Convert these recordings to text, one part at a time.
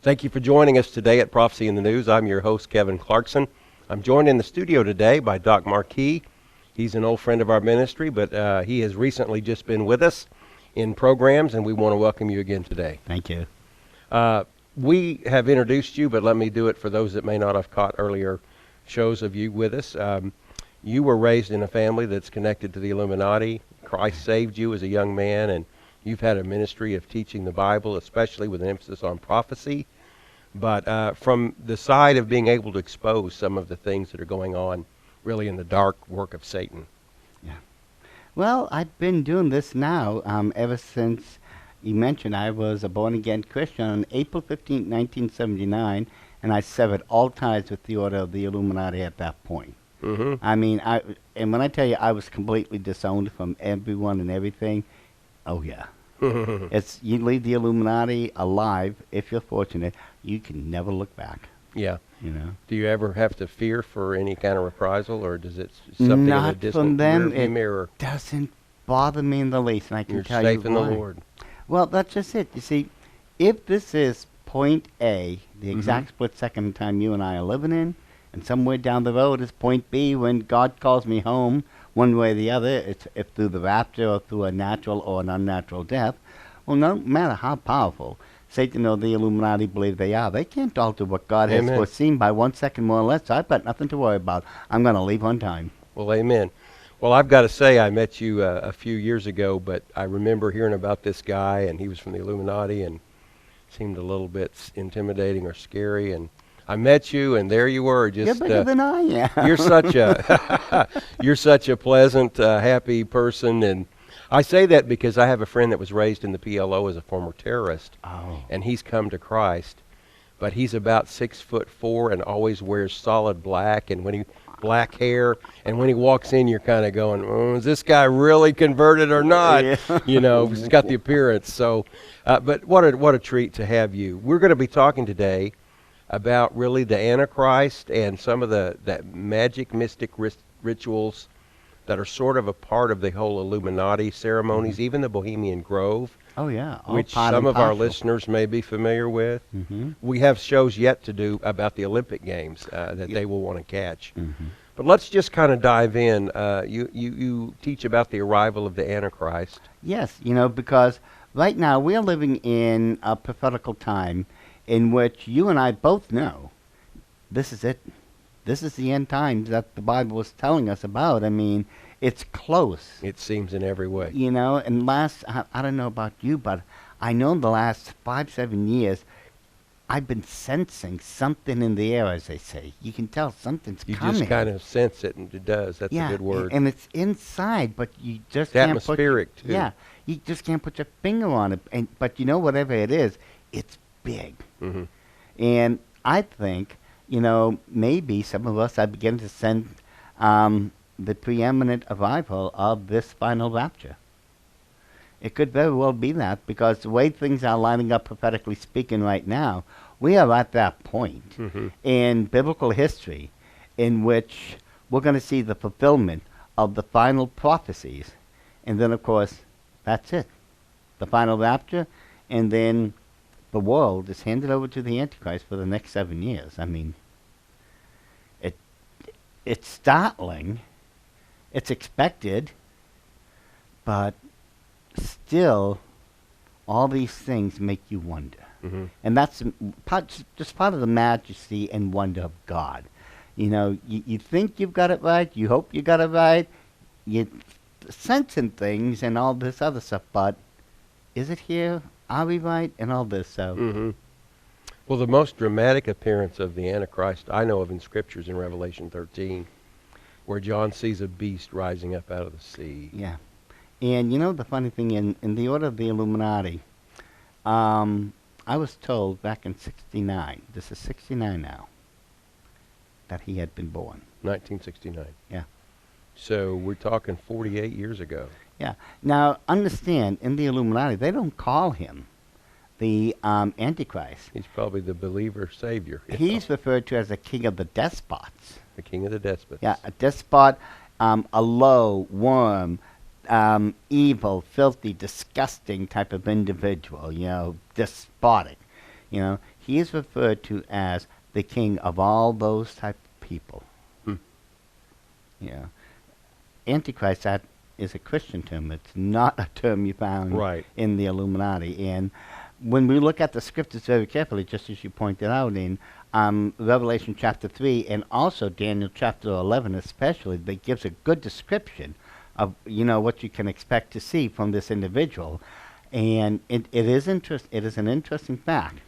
Thank you for joining us today at Prophecy in the News. I'm your host, Kevin Clarkson. I'm joined in the studio today by Doc Marquis. He's an old friend of our ministry, but he has recently just been with us in programs, and we want to welcome you again today. Thank you. We have introduced you, but let me do it for those that may not have caught earlier shows of you with us. You were raised in a family that's connected to the Illuminati. Christ saved you as a young man, and you've had a ministry of teaching the Bible, especially with an emphasis on prophecy. But from the side of being able to expose some of the things that are going on really in the dark work of Satan. Yeah. Well, I've been doing this now ever since you mentioned I was a born-again Christian on April 15, 1979, and I severed all ties with the Order of the Illuminati at that point. Mm-hmm. I mean, and when I tell you I was completely disowned from everyone and everything, oh yeah. It's you leave the Illuminati alive, if you're fortunate, you can never look back. Yeah. You know. Do you ever have to fear for any kind of reprisal, or does it something in the Not distant from them. rearview It mirror? doesn't bother me in the least, and I can You're tell you safe in the why. Lord. Well, that's just it. You see, if this is point A, the Mm-hmm. exact split second in time you and I are living in, and somewhere down the road is point B when God calls me home, one way or the other, it's if through the rapture or through a natural or an unnatural death, well, no matter how powerful Satan or the Illuminati believe they are, they can't alter what God has Amen. foreseen by 1 second more or less. So I've got nothing to worry about. I'm going to leave on time. Well, amen. Well, I've got to say, I met you a few years ago, but I remember hearing about this guy, and he was from the Illuminati, and seemed a little bit intimidating or scary. And I met you, and there you were. Just You're bigger than I am. you're such a pleasant, happy person, and I say that because I have a friend that was raised in the PLO as a former terrorist, Oh. and he's come to Christ, but he's about 6'4" and always wears solid black, and black hair, and when he walks in, you're kind of going, oh, is this guy really converted or not? Yeah. You know, he's got the appearance. So, but what a treat to have you. We're going to be talking today about really the Antichrist and some of that magic, mystic rituals that are sort of a part of the whole Illuminati ceremonies, even the Bohemian Grove, Oh, yeah. All which part some and of our parcel. listeners may be familiar with. Mm-hmm. We have shows yet to do about the Olympic Games that they will want to catch. Mm-hmm. But let's just kind of dive in. You teach about the arrival of the Antichrist. Yes, because right now we are living in a prophetical time in which you and I both know this is it. This is the end times that the Bible is telling us about. I mean, it's close. It seems in every way. And I don't know about you, but I know in the last 5-7 years, I've been sensing something in the air, as they say. You can tell something's You coming. just kind of sense it, and it does. That's yeah, a good word. and it's inside, but you just It's can't atmospheric, too. Yeah, you just can't put your finger on it. But whatever it is, it's big. Mm-hmm. And I think, maybe some of us are beginning to sense the preeminent arrival of this final rapture. It could very well be that, because the way things are lining up prophetically speaking right now, we are at that point in biblical history in which we're going to see the fulfillment of the final prophecies. And then, of course, that's it. The final rapture, and then the world is handed over to the Antichrist for the next 7 years. I mean, it's startling. It's expected. But still, all these things make you wonder. Mm-hmm. And that's just part of the majesty and wonder of God. You think you've got it right. You hope you got it right. You're sensing things and all this other stuff. But is it here? Are we right? And all this. So. Mm-hmm. Well, the most dramatic appearance of the Antichrist I know of in Scriptures in Revelation 13, where John sees a beast rising up out of the sea. Yeah. And the funny thing, in the Order of the Illuminati, I was told back in 69, this is 69 now, that he had been born. 1969. Yeah. So we're talking 48 years ago. Yeah. Now, understand, in the Illuminati, they don't call him the Antichrist. He's probably the believer savior. He's referred to as the king of the despots. The king of the despots. Yeah, a despot, a low, worm, evil, filthy, disgusting type of individual, despotic. he is referred to as the king of all those type of people. Hmm. Yeah. Antichrist, that is a Christian term. It's not a term you found Right. in the Illuminati. And when we look at the scriptures very carefully, just as you pointed out in Revelation chapter 3 and also Daniel chapter 11 especially, that gives a good description of, what you can expect to see from this individual. And it is an interesting fact.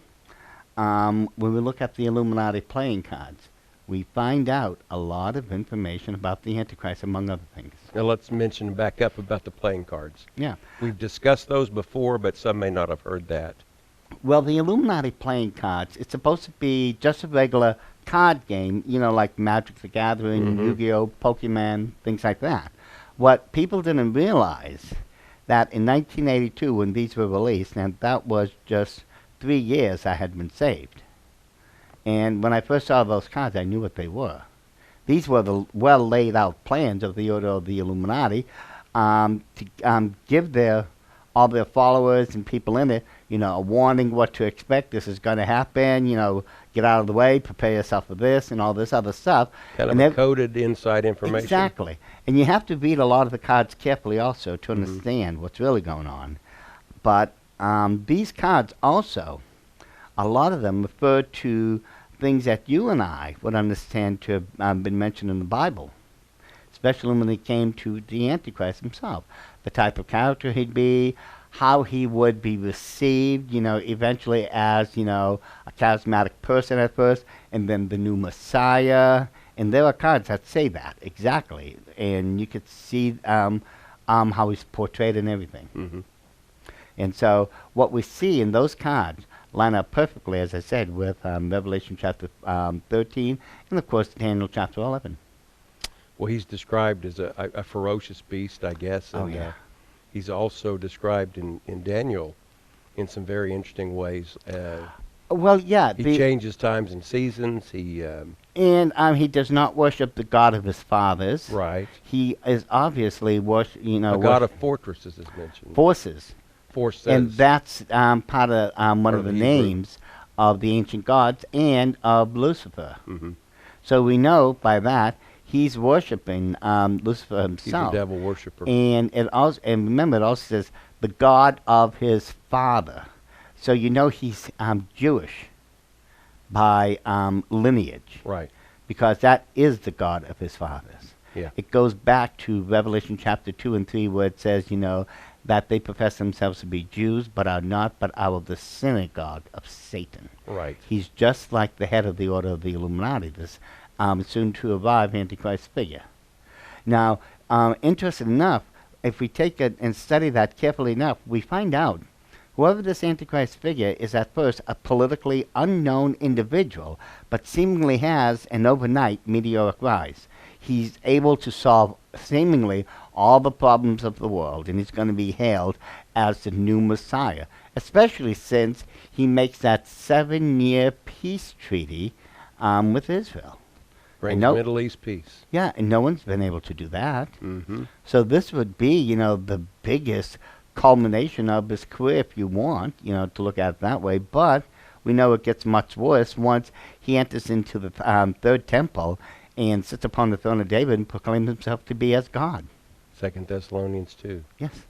When we look at the Illuminati playing cards, we find out a lot of information about the Antichrist, among other things. Now let's mention back up about the playing cards. Yeah. We've discussed those before, but some may not have heard that. Well, the Illuminati playing cards, it's supposed to be just a regular card game, like Magic the Gathering, Mhm. Yu-Gi-Oh, Pokemon, things like that. What people didn't realize that in 1982, when these were released, and that was just 3 years I had been saved. And when I first saw those cards, I knew what they were. These were the well laid out plans of the Order of the Illuminati to give all their followers and people in it, a warning what to expect. This is going to happen. Get out of the way, prepare yourself for this, and all this other stuff. Kind And of a they've- coded inside information. Exactly. And you have to read a lot of the cards carefully also to understand what's really going on. But these cards also, a lot of them refer to things that you and I would understand to have been mentioned in the Bible, especially when it came to the Antichrist himself, the type of character he'd be, how he would be received, eventually as, a charismatic person at first, and then the new Messiah. And there are cards that say that, exactly. And you could see how he's portrayed and everything. Mhm. And so what we see in those cards line up perfectly, as I said, with Revelation chapter 13 and, of course, Daniel chapter 11. Well, he's described as a ferocious beast, I guess. Oh, And, yeah. he's also described in Daniel in some very interesting ways. Well, yeah. He changes times and seasons. And he does not worship the God of his fathers. Right. He is obviously A god of fortresses is mentioned. forces. Forces. And that's part of one of the Hebrew. names of the ancient gods and of Lucifer. Mhm. So we know by that he's worshiping Lucifer He's a himself. devil worshiper. And remember, it also says the God of his father. So he's Jewish by lineage, Right. because that is the God of his fathers. Yeah. It goes back to Revelation chapter 2 and 3, where it says, that they profess themselves to be Jews, but are not, but are of the synagogue of Satan. Right. He's just like the head of the Order of the Illuminati, this soon to arrive Antichrist figure. Now, interesting enough, if we take it and study that carefully enough, we find out whoever this Antichrist figure is at first a politically unknown individual, but seemingly has an overnight meteoric rise. He's able to solve seemingly all the problems of the world, and he's going to be hailed as the new Messiah, especially since he makes that 7-year peace treaty with Israel. Brings no- Middle East peace. Yeah, and no one's been able to do that. Mm-hmm. So this would be, the biggest culmination of his career, if you want, to look at it that way. But we know it gets much worse once he enters into the third temple and sits upon the throne of David and proclaims himself to be as God. 2 Thessalonians 2. Yes.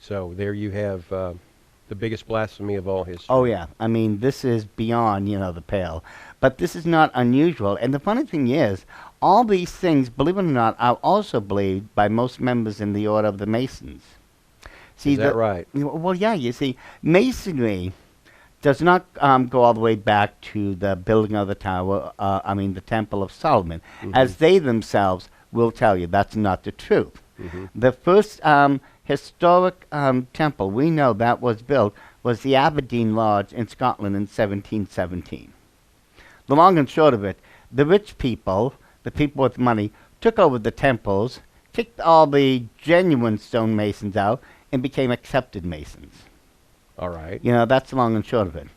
So there you have the biggest blasphemy of all history. Oh, yeah. I mean, this is beyond, the pale. But this is not unusual. And the funny thing is, all these things, believe it or not, are also believed by most members in the Order of the Masons. See, Is that right? Well, yeah, you see, Masonry does not go all the way back to the building of the tower, the Temple of Solomon, as they themselves will tell you that's not the truth. Mm-hmm. The first historic temple we know that was built was the Aberdeen Lodge in Scotland in 1717. The long and short of it, the rich people, the people with money, took over the temples, kicked all the genuine stonemasons out, and became accepted masons. All right. That's the long and short of it.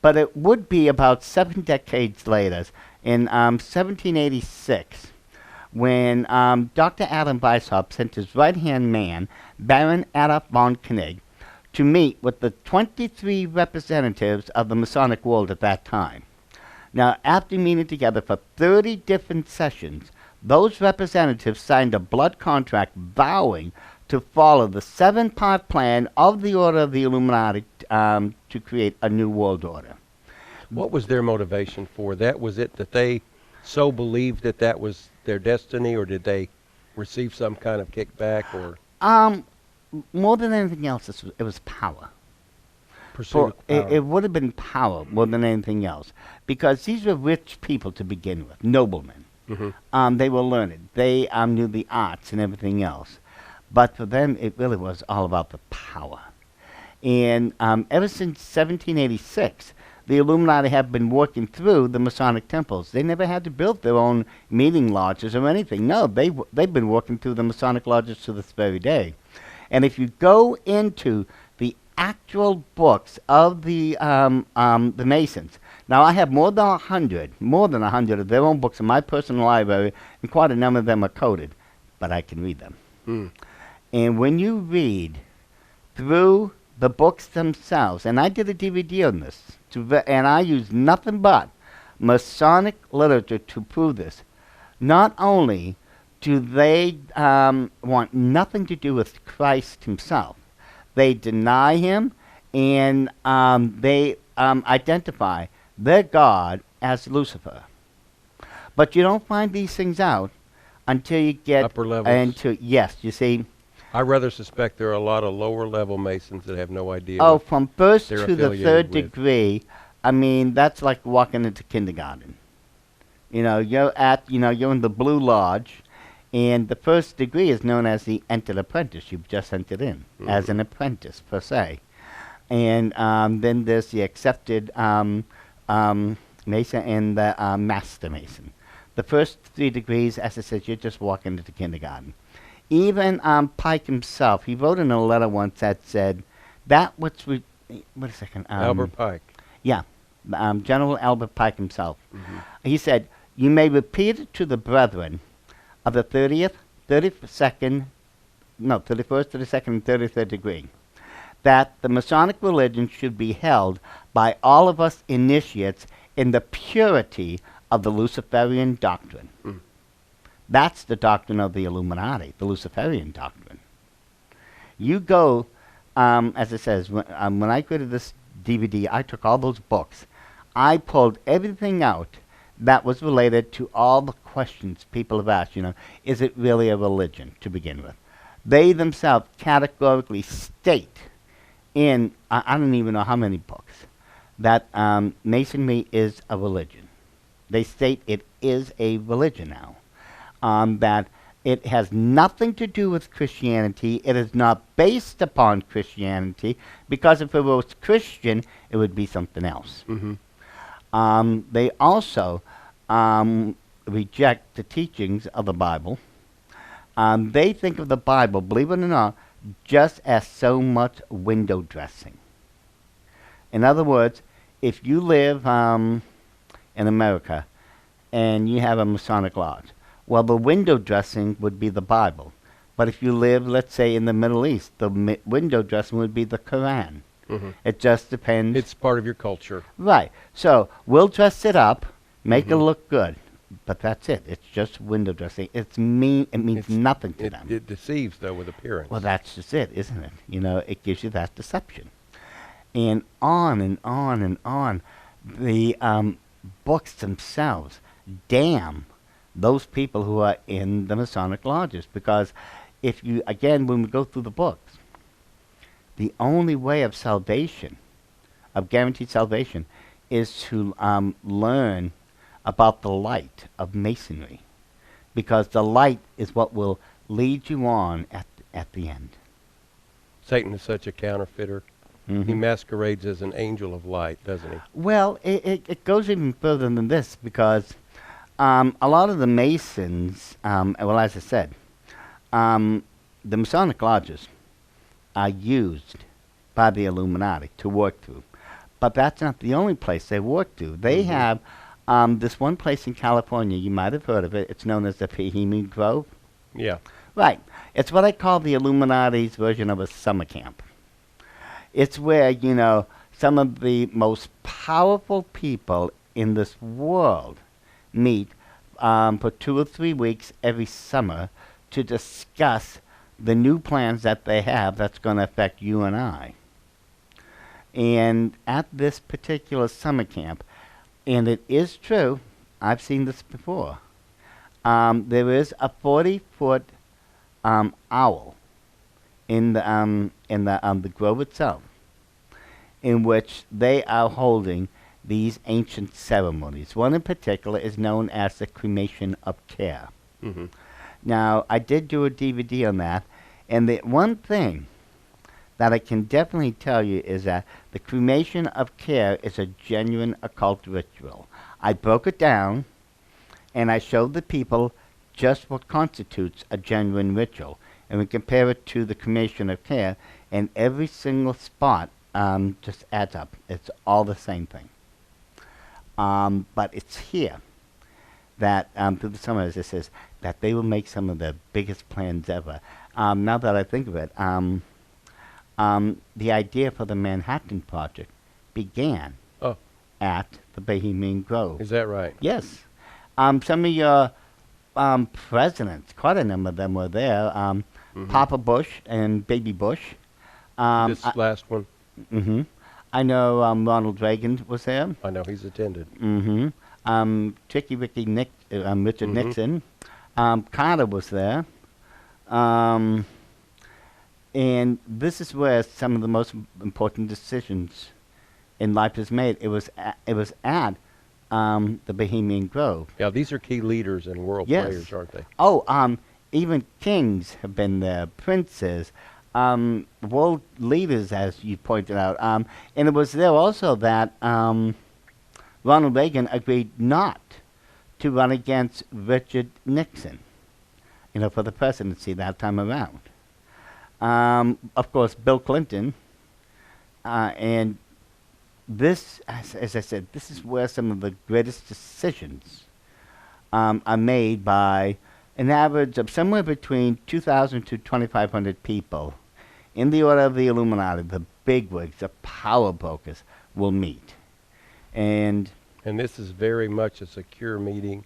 But it would be about 7 decades later, in 1786, when Dr. Adam Weishaupt sent his right-hand man, Baron Adolf von Koenig, to meet with the 23 representatives of the Masonic world at that time. Now, after meeting together for 30 different sessions, those representatives signed a blood contract vowing to follow the 7-part plan of the Order of the Illuminati to create a new world order. What was their motivation for that? Was it that they so believed that that was their destiny, or did they receive some kind of kickback or More than anything else, it was power. pursuit of power? It would have been power more than anything else, because these were rich people to begin with, noblemen. Mhm. They were learned. They knew the arts and everything else. But for them, it really was all about the power. And ever since 1786, the Illuminati have been working through the Masonic temples. They never had to build their own meeting lodges or anything. No, they've been working through the Masonic lodges to this very day. And if you go into the actual books of the Masons, now I have more than 100 of their own books in my personal library, and quite a number of them are coded, but I can read them. Mm. And when you read through the books themselves, and I did a DVD on this, and I used nothing but Masonic literature to prove this. Not only do they want nothing to do with Christ himself, they deny him, and they identify their God as Lucifer. But you don't find these things out until you get Upper levels. into, yes, you see. I rather suspect there are a lot of lower level Masons that have no idea. Oh, what from first they're to the affiliated third with. degree, I mean, that's like walking into kindergarten. You know, you're in the Blue Lodge, and the first degree is known as the entered apprentice. You've just entered in as an apprentice, per se. And then there's the accepted Mason and the Master Mason. The first 3 degrees, as I said, you're just walking into kindergarten. Even Pike himself, he wrote in a letter once that said, wait a second. Albert Pike. Yeah, General Albert Pike himself. He said, you may repeat it to the brethren of the 31st, 32nd, and 33rd degree, that the Masonic religion should be held by all of us initiates in the purity of the Luciferian doctrine. That's the doctrine of the Illuminati, the Luciferian doctrine. You go, as it says, when I created this DVD, I took all those books. I pulled everything out that was related to all the questions people have asked. Is it really a religion to begin with? They themselves categorically state in, I don't even know how many books, that Masonry is a religion. They state it is a religion now. That it has nothing to do with Christianity. It is not based upon Christianity, because if it was Christian, it would be something else. They also reject the teachings of the Bible. They think of the Bible, believe it or not, just as so much window dressing. In other words, if you live in America and you have a Masonic lodge, well, the window dressing would be the Bible. But if you live, let's say, in the Middle East, the window dressing would be the Quran. It just depends. It's part of your culture. Right. So we'll dress it up, make it look good, but that's it. It's just window dressing. It means nothing to them. It deceives, though, with appearance. Well, that's just it, isn't it? It gives you that deception. And on and on and on. The books themselves damn those people who are in the Masonic lodges, because if you, again, when we go through the books, the only way of salvation, of guaranteed salvation, is to learn about the light of Masonry, because the light is what will lead you on at the end. Satan is such a counterfeiter. He masquerades as an angel of light, doesn't he? Well, it goes even further than this, because a lot of the Masons, well, as I said, the Masonic lodges are used by the Illuminati to work through. But that's not the only place they work through. They have this one place in California, you might have heard of it. It's known as the Bohemian Grove. Yeah. Right. It's what I call the Illuminati's version of a summer camp. It's where, you know, some of the most powerful people in this world meet for 2 or 3 weeks every summer to discuss the new plans that they have that's going to affect you and I. And at this particular summer camp, and it is true, I've seen this before, there is a 40-foot owl in the grove itself, in which they are holding these ancient ceremonies. One in particular is known as the cremation of care. Mm-hmm. Now, I did do a DVD on that, and the one thing that I can definitely tell you is that the cremation of care is a genuine occult ritual. I broke it down, and I showed the people just what constitutes a genuine ritual, and we compare it to the cremation of care, and every single spot just adds up. It's all the same thing. But it's here that through the summer, as it says, that they will make some of the biggest plans ever. Now that I think of it, the idea for the Manhattan Project began at the Bohemian Grove. Is that right? Yes. Some of your presidents, quite a number of them were there. Papa Bush and Baby Bush. This last one? Mm-hmm. I know Ronald Reagan was there. I know he's attended. Mm-hmm. Richard Nixon. Carter was there. And this is where some of the most important decisions in life is made. It was at the Bohemian Grove. Yeah, these are key leaders and world players, aren't they? Oh, even kings have been there, princes, world leaders, as you pointed out. And it was there also that Ronald Reagan agreed not to run against Richard Nixon, for the presidency that time around. Of course, Bill Clinton, and this, as I said, this is where some of the greatest decisions are made by an average of somewhere between 2,000 to 2,500 people in the order of the Illuminati. The bigwigs, the power brokers, will meet. And this is very much a secure meeting.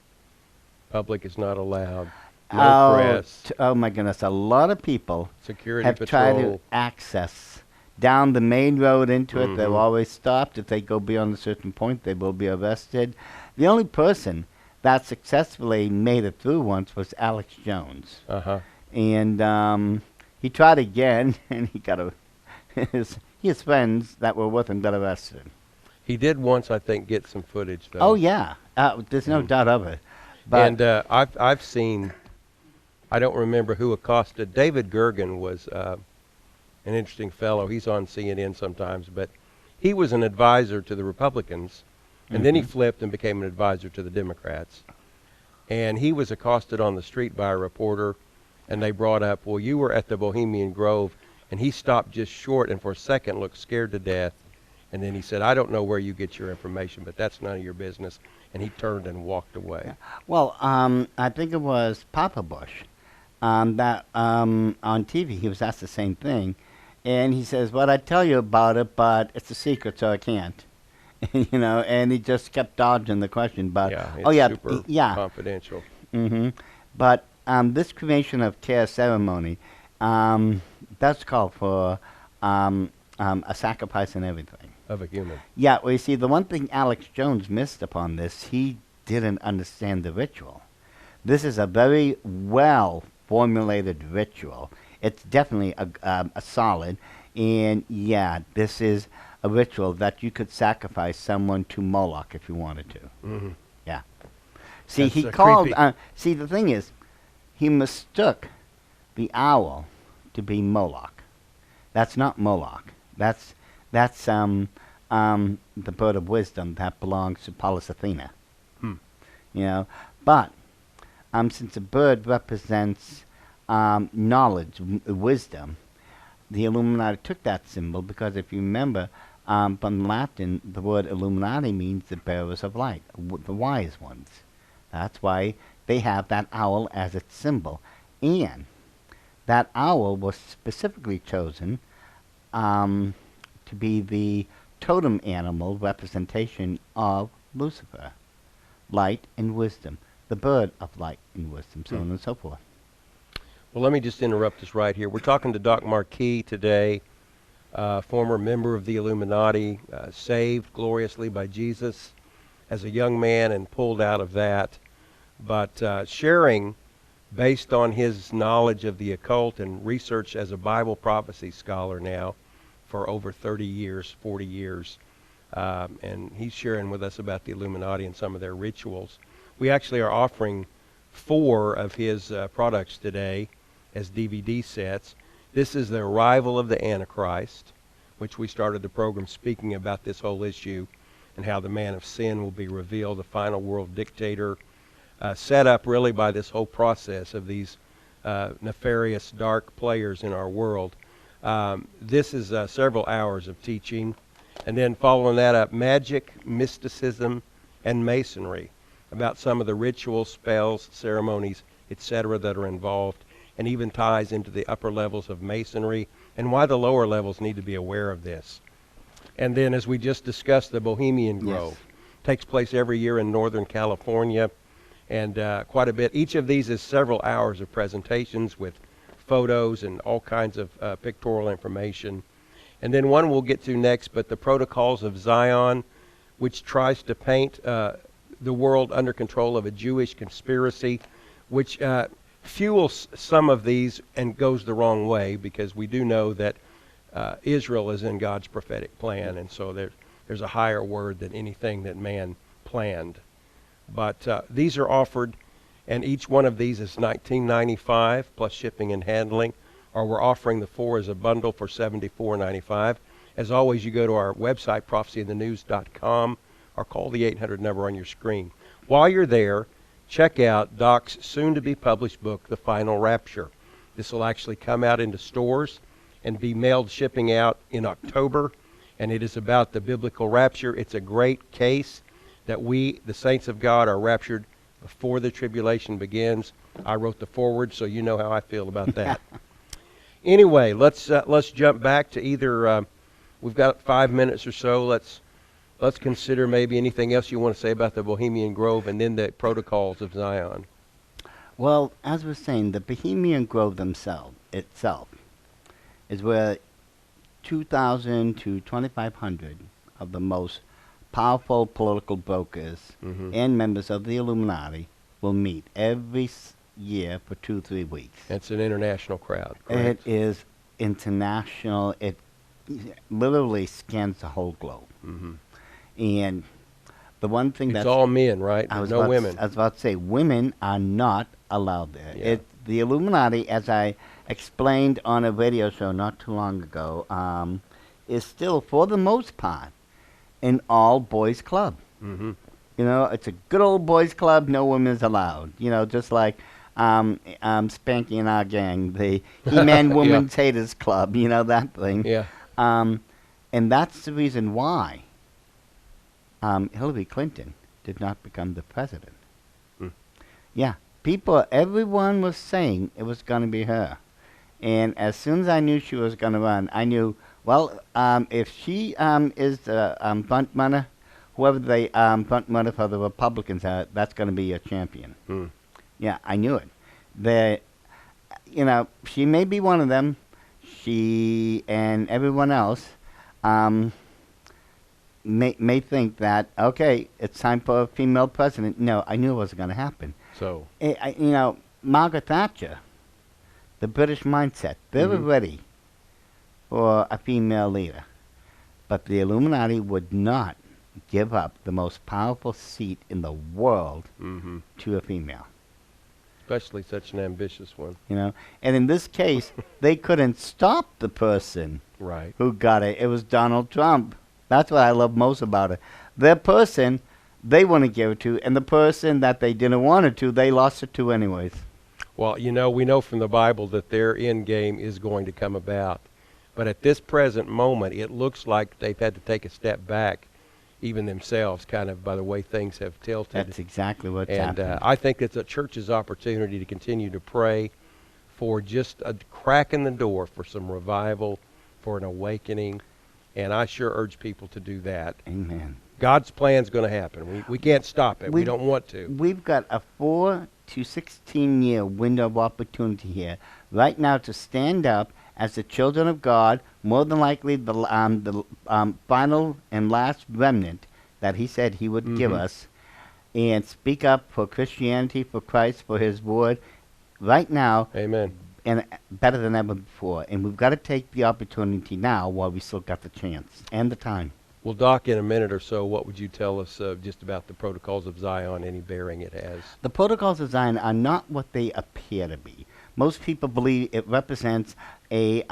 Public is not allowed. No press. Oh my goodness, a lot of people Security have tried to access down the main road into it. They're always stopped. If they go beyond a certain point, they will be arrested. The only person that successfully made it through once was Alex Jones. And he tried again, and he got his friends that were with him got arrested. He did once, I think, get some footage, though. Oh, yeah. There's no doubt of it. But And I've seen, I don't remember who accosted. David Gergen was an interesting fellow. He's on CNN sometimes, but he was an advisor to the Republicans, and then he flipped and became an advisor to the Democrats. And he was accosted on the street by a reporter, and they brought up, well, you were at the Bohemian Grove, and he stopped just short and for a second looked scared to death. And then he said, I don't know where you get your information, but that's none of your business. And he turned and walked away. Yeah. Well, I think it was Papa Bush that on TV, he was asked the same thing. And he says, well, I'd tell you about it, but it's a secret, so I can't. And he just kept dodging the question. But Yeah, it's super confidential. But this cremation of care ceremony does call for a sacrifice and everything. Of a human. Yeah, well, you see, the one thing Alex Jones missed upon this, he didn't understand the ritual. This is a very well-formulated ritual. It's definitely a solid, and yeah, this is a ritual that you could sacrifice someone to Moloch if you wanted to. Yeah. See, That's he creepy. called, see, the thing is, he mistook the owl to be Moloch. That's not Moloch. That's the bird of wisdom that belongs to Pallas Athena. But since a bird represents knowledge, wisdom, the Illuminati took that symbol because if you remember, from Latin, the word Illuminati means the bearers of light, the wise ones. That's why they have that owl as its symbol. And that owl was specifically chosen to to be the totem animal representation of Lucifer, light and wisdom, the bird of light and wisdom, so on and so forth. Well, let me just interrupt us right here. We're talking to Doc Marquis today, former member of the Illuminati, saved gloriously by Jesus as a young man and pulled out of that, but sharing based on his knowledge of the occult and research as a Bible prophecy scholar now for over 30 years, 40 years. And he's sharing with us about the Illuminati and some of their rituals. We actually are offering 4 of his products today as DVD sets. This is the Arrival of the Antichrist, which we started the program speaking about this whole issue and how the man of sin will be revealed, the final world dictator, set up really by this whole process of these nefarious dark players in our world. This is several hours of teaching. And then following that up, magic, mysticism, and masonry, about some of the rituals, spells, ceremonies, etc. that are involved, and even ties into the upper levels of masonry and why the lower levels need to be aware of this. And then, as we just discussed, the Bohemian Grove takes place every year in Northern California, and quite a bit. Each of these is several hours of presentations with photos and all kinds of pictorial information. And then one we'll get to next, but the Protocols of Zion, which tries to paint the world under control of a Jewish conspiracy, which fuels some of these and goes the wrong way, because we do know that Israel is in God's prophetic plan, and so there's a higher word than anything that man planned. But these are offered, and each one of these is $19.95 plus shipping and handling, or we're offering the 4 as a bundle for $74.95. As always, you go to our website, prophecyinthenews.com, or call the 800 number on your screen. While you're there, check out Doc's soon-to-be-published book, The Final Rapture. This will actually come out into stores and be mailed shipping out in October, and it is about the biblical rapture. It's a great case that we, the saints of God, are raptured before the tribulation begins. I wrote the foreword, so you know how I feel about that. Anyway, let's jump back to either. We've got 5 minutes or so. Let's consider maybe anything else you want to say about the Bohemian Grove and then the Protocols of Zion. Well, as we're saying, the Bohemian Grove itself is where 2,000 to 2,500 of the most powerful political brokers and members of the Illuminati will meet every year for 2-3 weeks. It's an international crowd, correct? It is international. It literally scans the whole globe. And the one thing it's all men, right? No women. I was about to say, women are not allowed there. Yeah. The Illuminati, as I explained on a radio show not too long ago, is still, for the most part, an all-boys club. You know, it's a good old boys club, no women is allowed. You know, just like Spanky and our gang, the He-Man Women's Haters Club, you know, that thing. Yeah. And that's the reason why Hillary Clinton did not become the president. Yeah, everyone was saying it was going to be her. And as soon as I knew she was going to run, I knew, well, if she is the front runner, whoever the front runner for the Republicans are, that's going to be a champion. Yeah, I knew it. You know, she may be one of them. She and everyone else may think that, okay, it's time for a female president. No, I knew it wasn't going to happen. So, You know, Margaret Thatcher, the British mindset, they were ready for a female leader. But the Illuminati would not give up the most powerful seat in the world to a female. especially such an ambitious one. You know, and in this case, they couldn't stop the person Right. who got it. It was Donald Trump. That's what I love most about it. The person they want to give it to, and the person that they didn't want it to, they lost it to anyways. Well, you know, we know from the Bible that their end game is going to come about. But at this present moment, it looks like they've had to take a step back, even themselves, kind of by the way things have tilted. That's exactly what's And happening. I think it's a church's opportunity to continue to pray for just a crack in the door for some revival, for an awakening, And I sure urge people to do that. Amen. God's plan's going to happen. We can't stop it. We don't want to. We've got a 4 to 16 year window of opportunity here right now to stand up as the children of God, more than likely the final and last remnant that he said he would give us, and speak up for Christianity, for Christ, for his word right now. Amen. And better than ever before. And we've got to take the opportunity now while we still got the chance and the time. Well, Doc, in a minute or so, what would you tell us just about the protocols of Zion, any bearing it has? The protocols of Zion are not what they appear to be. Most people believe it represents a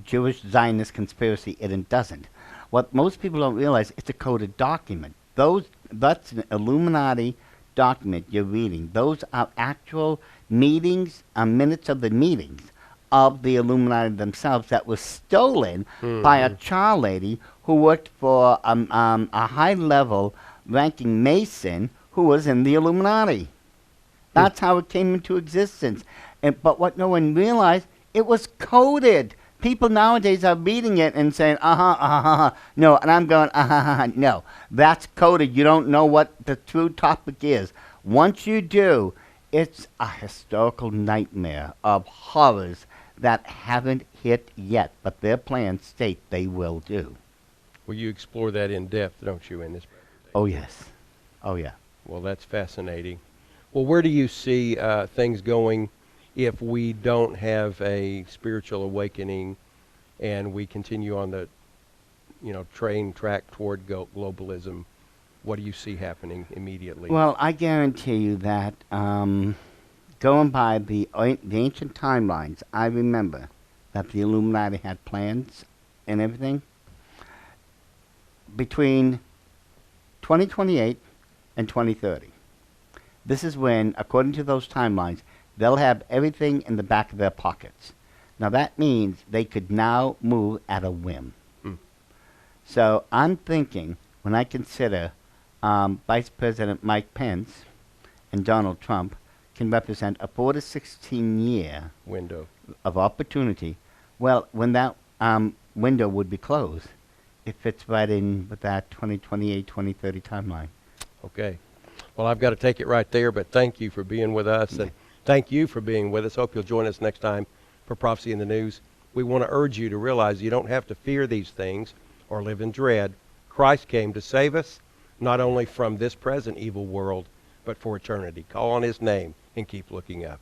Jewish Zionist conspiracy, and it doesn't. What most people don't realize, it's a coded document. That's an Illuminati document you're reading. Those are actual meetings, minutes of the meetings of the Illuminati themselves that was stolen by a child lady who worked for a high-level ranking Mason who was in the Illuminati. That's how it came into existence. But what no one realized, it was coded. People nowadays are reading it and saying, no. And I'm going, no. That's coded. You don't know what the true topic is. Once you do, it's a historical nightmare of horrors that haven't hit yet. But their plans state they will do. Well, you explore that in depth, don't you, in this presentation? Oh, yes. Oh, yeah. Well, that's fascinating. Well, where do you see things going if we don't have a spiritual awakening and we continue on the, train track toward globalism? What do you see happening immediately? Well, I guarantee you that going by the ancient timelines, I remember that the Illuminati had plans and everything. Between 2028 and 2030. This is when, according to those timelines, they'll have everything in the back of their pockets. Now that means they could now move at a whim. So I'm thinking, when I consider Vice President Mike Pence and Donald Trump can represent a 4 to 16 year window of opportunity, well, when that window would be closed, it fits right in with that 2028, 2030 timeline. Okay. Well, I've got to take it right there, but thank you for being with us, and thank you for being with us. Hope you'll join us next time for Prophecy in the News. We want to urge you to realize you don't have to fear these things or live in dread. Christ came to save us, not only from this present evil world, but for eternity. Call on his name and keep looking up.